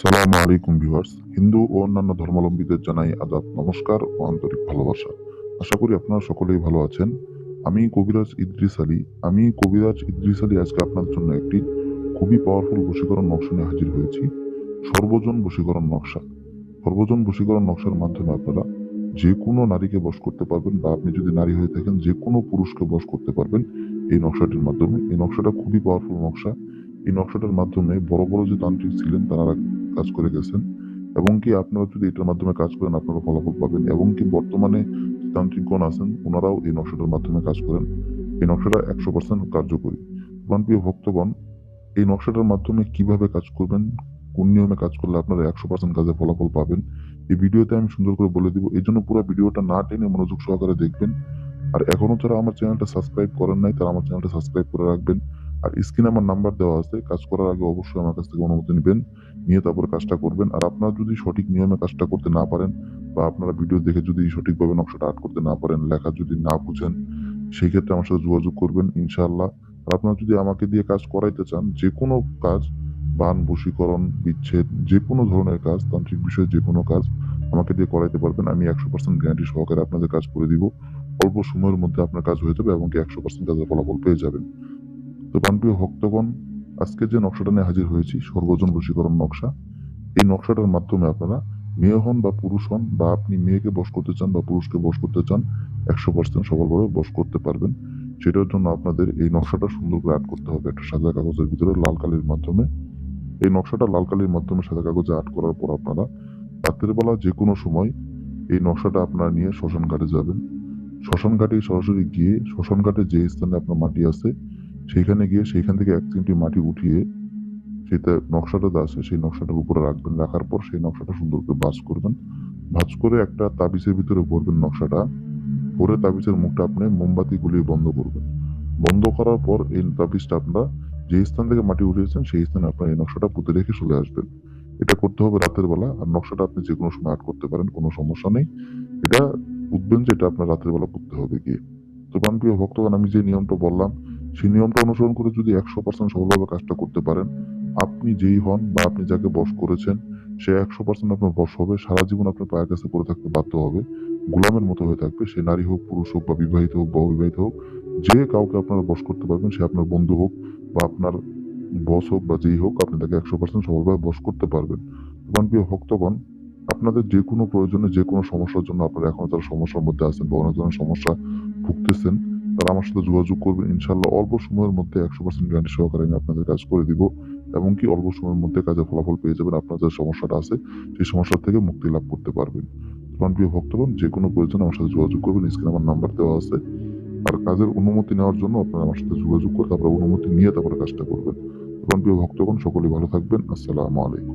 আসসালামু আলাইকুম ভিউয়ার্স। হিন্দু ও অন্যান্য ধর্মাবলম্বীদের জানাই আদাব, নমস্কার ও আন্তরিক ভালোবাসা। আশা করি আপনারা সকলেই ভালো আছেন। আমি কবিরাজ ইদ্রিস আলী আজকে আপনাদের জন্য একটি খুবই পাওয়ারফুল বশীকরণ নকশা নিয়ে হাজির হয়েছি। সর্বজন বশীকরণ নকশা। সর্বজন বশীকরণ নকশার মাধ্যমে আপনারা যে কোনো নারীকে বশ করতে পারবেন, বা আপনি যদি নারী হয়ে থাকেন যে কোনো পুরুষকে বশ করতে পারবেন এই নকশাটির মাধ্যমে। এই নকশাটা খুবই পাওয়ারফুল নকশা। এই নকশাটার মাধ্যমে বড় বড় যে তান্ত্রিক ছিলেন তারা কাজ করে গেছেন, এবং কি আপনারা যদি এটার মাধ্যমে কাজ করেন আপনারা ফলাফল পাবেন, এবং কি বর্তমানে যে তান্ত্রিকগণ আছেন ওনারাও এই নকশাটার মাধ্যমে কাজ করেন। এই নকশাটা 100% কার্যকরী। প্রিয় ভক্তগণ, এই নকশাটার মাধ্যমে কিভাবে কাজ করবেন, কোন নিয়মে কাজ করলে আপনারা 100% কাজে ফলাফল পাবেন, এই ভিডিওতে আমি সুন্দর করে বলে দিব। এই জন্য পুরো ভিডিওটা না টেনে মনোযোগ সহকারে দেখবেন। আর এখনো যারা আমার চ্যানেলটা সাবস্ক্রাইব করেন নাই তারা আমার চ্যানেলটা সাবস্ক্রাইব করে রাখবেন। আর স্ক্রিনে আমার নাম্বার দেওয়া আছে, কাজ করার আগে অবশ্যই আমার কাছ থেকে অনুমতি নেবেন, নিয়ে তারপরে কাজটা করবেন। আর আপনারা যদি সঠিক নিয়মে কাজটা করতে না পারেন, বা আপনারা ভিডিও দেখে যদি সঠিকভাবে নকশাটা আর্ট করতে না পারেন, লেখা যদি না বুঝেন, সেই ক্ষেত্রে আমার সাথে যোগাযোগ করবেন ইনশাআল্লাহ। আর আপনারা যদি আমাকে দিয়ে কাজ করাইতে চান, যে কোনো কাজ, বান, বশীকরণ, বিচ্ছেদ, যে কোনো ধরনের কাজ, তান্ত্রিক বিষয়ে যে কোনো কাজ আমাকে দিয়ে করাইতে পারবেন। আমি 100% গ্যারান্টি সহকারে আপনাদের কাজ করে দিব। অল্প সময়ের মধ্যে আপনার কাজ হয়ে যাবে, এবং কি 100% কাজের ফলাফল পেয়ে যাবেন। তো প্রিয় ভক্তগণ, আজকে যে নকশাটা নিয়ে হাজির হয়েছি, সর্বজন বশীকরণ নকশা। এই নকশাটার মাধ্যমে আপনারা মেয়ে হন বা পুরুষ হন, বা আপনি মেয়েকে বশ করতে চান বা পুরুষকে বশ করতে চান, 100% সফলভাবে বশ করতে পারবেন। সেটার জন্য আপনাদের এই নকশাটা সুন্দর করে আর্ট করতে হবে একটা সাদা কাগজের ভিতরে লাল কালির মাধ্যমে। এই নকশাটা লাল কালির মাধ্যমে সাদা কাগজে আর্ট করার পর আপনারা রাতের বেলা যে কোনো সময় এই নকশাটা আপনারা নিয়ে শ্মশান ঘাটে যাবেন। শ্মশান ঘাটে সরাসরি গিয়ে শ্মশান ঘাটে যে স্থানে আপনার মাটি আছে সেইখানে গিয়ে সেইখান থেকে 1 চিমটি মাটি উঠিয়ে সেটা নকশাটাতে আছে সেই নকশাটার উপরে রাখবেন। রাখার পর সেই নকশাটা সুন্দর করে ভাঁজ করবেন। ভাঁজ করে একটা তাবিজের ভিতরে ভরবেন নকশাটা। ভরে তাবিজের মুখটা আপনি মোমবাতি গুলিয়ে বন্ধ করবেন। বন্ধ করার পর এই তাবিজটা আপনারা যে স্থান থেকে মাটি উঠিয়েছেন সেই স্থানে আপনার এই নকশাটা পুঁতে রেখে চলে আসবেন। এটা করতে হবে রাতের বেলা। আর নকশাটা আপনি যে কোনো সময় আর্ট করতে পারেন, কোনো সমস্যা নেই। এটা বুঝবেন যে এটা আপনার রাতের বেলা পুঁততে হবে গিয়ে। তো প্রিয় ভক্তগণ, আমি যে নিয়মটা বললাম সেই নিয়মটা অনুসরণ করে যদি 100% সফলভাবে কাজটা করতে পারেন, আপনি যেই হন বা আপনি যাকে বশ করেছেন সে 100% আপনার বশ হবে। সারা জীবন আপনার পায়ের কাছে পড়ে থাকতে বাধ্য হবে, গোলামের মতো হয়ে থাকবে। সে নারী হোক, পুরুষ হোক, বা বিবাহিত হোক বা অবিবাহিত হোক, যে কাউকে আপনারা বশ করতে পারবেন, সে আপনার বন্ধু হোক বা আপনার বস হোক বা যেই হোক, আপনি তাকে 100% সফলভাবে বশ করতে পারবেন। প্রিয় ভক্তগণ, আপনাদের যে কোনো প্রয়োজনে যে কোনো সমস্যার জন্য আপনারা এখনো যারা সমস্যার মধ্যে আছেন বা অনেক ধরনের সমস্যা ভুগতেছেন, তারা আমার সাথে যোগাযোগ করবেন ইনশাল্লাহ। অল্প সময়ের মধ্যে 100% গ্যারান্টি সহকারে আমি আপনাদের কাজ করে দিব, এবং কি অল্প সময়ের মধ্যে কাজের ফলাফল পেয়ে যাবেন। আপনার যে সমস্যাটা আছে সেই সমস্যা থেকে মুক্তি লাভ করতে পারবেন। প্রিয় ভক্তগণ, যে কোনো প্রয়োজনে আমার সাথে যোগাযোগ করবেন, স্ক্রিনে আমার নাম্বার দেওয়া আছে। আর কাজের অনুমতি নেওয়ার জন্য আপনারা আমার সাথে যোগাযোগ করে তারপরে অনুমতি নিয়ে তারপরে কাজটা করবেন। প্রিয় ভক্তগণ, সকলেই ভালো থাকবেন। আসসালামু আলাইকুম।